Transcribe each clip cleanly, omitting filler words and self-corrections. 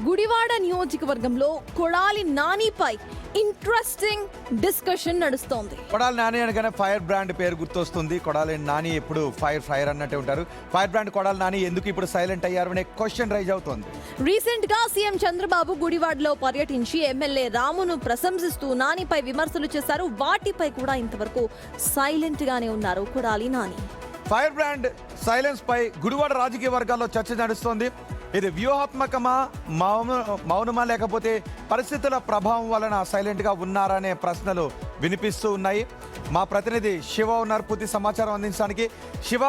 గుడివాడ నియోజకవర్గంలో Kodali నానిపై interesting discussion నడుస్తోంది. కొడాలి నాని అనగానే ఫైర్ బ్రాండ్ పేరు గుర్తొస్తుంది. కొడాలి నాని ఎప్పుడు ఫైర్ అన్నట్టే ఉంటారు. ఫైర్ బ్రాండ్ కొడాలి నాని ఎందుకు ఇప్పుడు సైలెంట్ అయ్యారు అనే క్వశ్చన్ రైజ్ అవుతోంది. రీసెంట్ గా సీఎం చంద్రబాబు గుడివాడలో పర్యటించి ఎమ్మెల్యే రామును ప్రశంసిస్తూ నానిపై విమర్శలు చేశారు. వాటిపై కూడా ఇంతవరకు సైలెంట్ గానే ఉన్నారు Kodali Nani. Fire brand silence పై గుడివాడ రాజకీయ వర్గాల్లో చర్చ నడుస్తోంది. ఇది వ్యూహాత్మకమా, మౌనమా, లేకపోతే పరిస్థితుల ప్రభావం వలన సైలెంట్గా ఉన్నారా అనే ప్రశ్నలు వినిపిస్తూ ఉన్నాయి. మా ప్రతినిధి శివ ఉన్నారు పూర్తి సమాచారం అందించడానికి. శివ,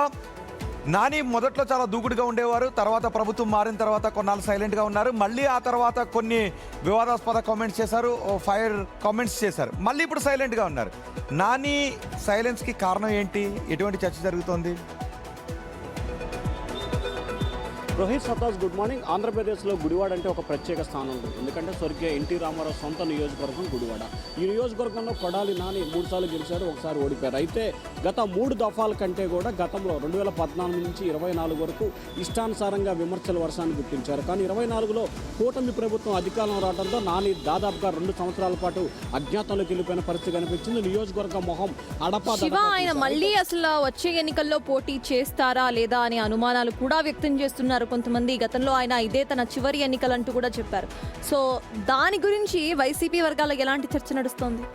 నాని మొదట్లో చాలా దూకుడుగా ఉండేవారు. తర్వాత ప్రభుత్వం మారిన తర్వాత కొన్నాళ్ళు సైలెంట్గా ఉన్నారు. మళ్ళీ ఆ తర్వాత కొన్ని వివాదాస్పద కామెంట్స్ చేశారు, ఫైర్ కామెంట్స్ చేశారు. మళ్ళీ ఇప్పుడు సైలెంట్గా ఉన్నారు. నాని సైలెన్స్కి కారణం ఏంటి? ఎటువంటి చర్చ జరుగుతోంది? రోహిత్ సతాజ్, గుడ్ మార్నింగ్. ఆంధ్రప్రదేశ్లో గుడివాడ అంటే ఒక ప్రత్యేక స్థానం ఉంటుంది. ఎందుకంటే స్వర్గీయ ఎన్టీ రామారావు సొంత నియోజకవర్గం గుడివాడ. ఈ నియోజకవర్గంలో కొడాలి నాని 3 సార్లు గెలిచారు, ఒకసారి ఓడిపోయారు. అయితే గత 3 దఫాల కంటే కూడా గతంలో 2014 నుంచి 24 వరకు ఇష్టానుసారంగా విమర్శల వర్షాన్ని గుర్తించారు. కానీ 24లో కూటమి ప్రభుత్వం అధికారం రావడంతో నాని దాదాపుగా 2 సంవత్సరాల పాటు అజ్ఞాతంలోకి వెళ్ళిపోయిన పరిస్థితి కనిపించింది. నియోజకవర్గ మొహం ఆయన మళ్ళీ అసలు వచ్చే ఎన్నికల్లో పోటీ చేస్తారా లేదా అనే అనుమానాలు కూడా వ్యక్తం చేస్తున్నారు కొంతమంది. గతంలో ఆయన ఇదే తన చివరి ఎన్నికలంటూ కూడా చెప్పారు. సో దాని గురించి వైసీపీ వర్గాల్లో ఎలాంటి చర్చ నడుస్తోంది?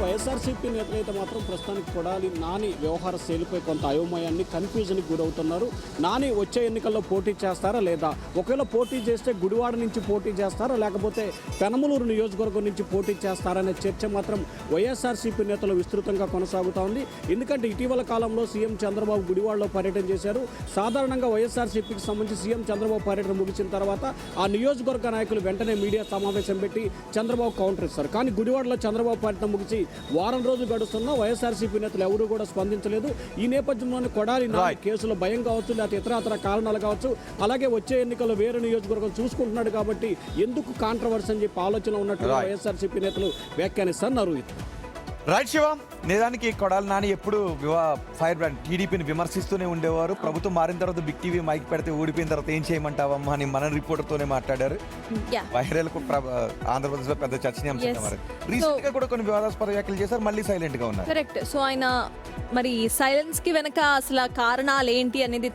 వైఎస్ఆర్సీపీ నేతలైతే మాత్రం ప్రస్తుతానికి కొడాలి నాని వ్యవహార శైలిపై కొంత అయోమయాన్ని, కన్ఫ్యూజన్కి గురవుతున్నారు. నాని వచ్చే ఎన్నికల్లో పోటీ చేస్తారా లేదా, ఒకవేళ పోటీ చేస్తే గుడివాడ నుంచి పోటీ చేస్తారా లేకపోతే పెనమలూరు నియోజకవర్గం నుంచి పోటీ చేస్తారనే చర్చ మాత్రం వైఎస్ఆర్సీపీ నేతలు విస్తృతంగా కొనసాగుతూ ఉంది. ఎందుకంటే ఇటీవల కాలంలో సీఎం చంద్రబాబు గుడివాడలో పర్యటన చేశారు. సాధారణంగా వైఎస్ఆర్సీపీకి సంబంధించి సీఎం చంద్రబాబు పర్యటన ముగిసిన తర్వాత ఆ నియోజకవర్గ నాయకులు వెంటనే మీడియా సమావేశం పెట్టి చంద్రబాబు కౌంటర్ ఇస్తారు. కానీ గుడివాడలో చంద్రబాబు పర్యటన ముగిసి వారం రోజులు గడుస్తున్నా వైఎస్ఆర్సీపీ నేతలు ఎవరూ కూడా స్పందించలేదు. ఈ నేపథ్యంలోనే కొడాలి నాని కేసుల భయం కావచ్చు, లేకపోతే ఇతర కారణాలు కావచ్చు, అలాగే వచ్చే ఎన్నికల్లో వేరే నియోజకవర్గం చూసుకుంటున్నాడు కాబట్టి ఎందుకు కాంట్రవర్సీ అని చెప్పి ఆలోచన ఉన్నట్టుగా వైఎస్ఆర్సీపీ నేతలు వ్యాఖ్యానిస్తున్నారు. రైట్ శివ, నిజానికి కొడాలి నాని ఎప్పుడు ఫైర్ బ్రాండ్ టీడీపీని విమర్శిస్తూనే ఉండేవారు. ప్రభుత్వం మారిన తర్వాత బిగ్ టీవీ మైక్ పెడితే ఊడిపోయిన తర్వాత ఏం చేయమంటావమ్మా అని మన రిపోర్టర్తోనే మాట్లాడారు. వైరల్ ఆంధ్రప్రదేశ్ లో పెద్ద చర్చనీయాంశంగా మారారు. రీసెంట్ గా కూడా కొన్ని వివాదాస్పద వ్యాఖ్యలు చేశారు, మళ్ళీ సైలెంట్ గా ఉన్నారు. కరెక్ట్. సో ఆయన మరి సైలెన్స్ కి వెనక అసలు కారణాలు ఏంటి అనేది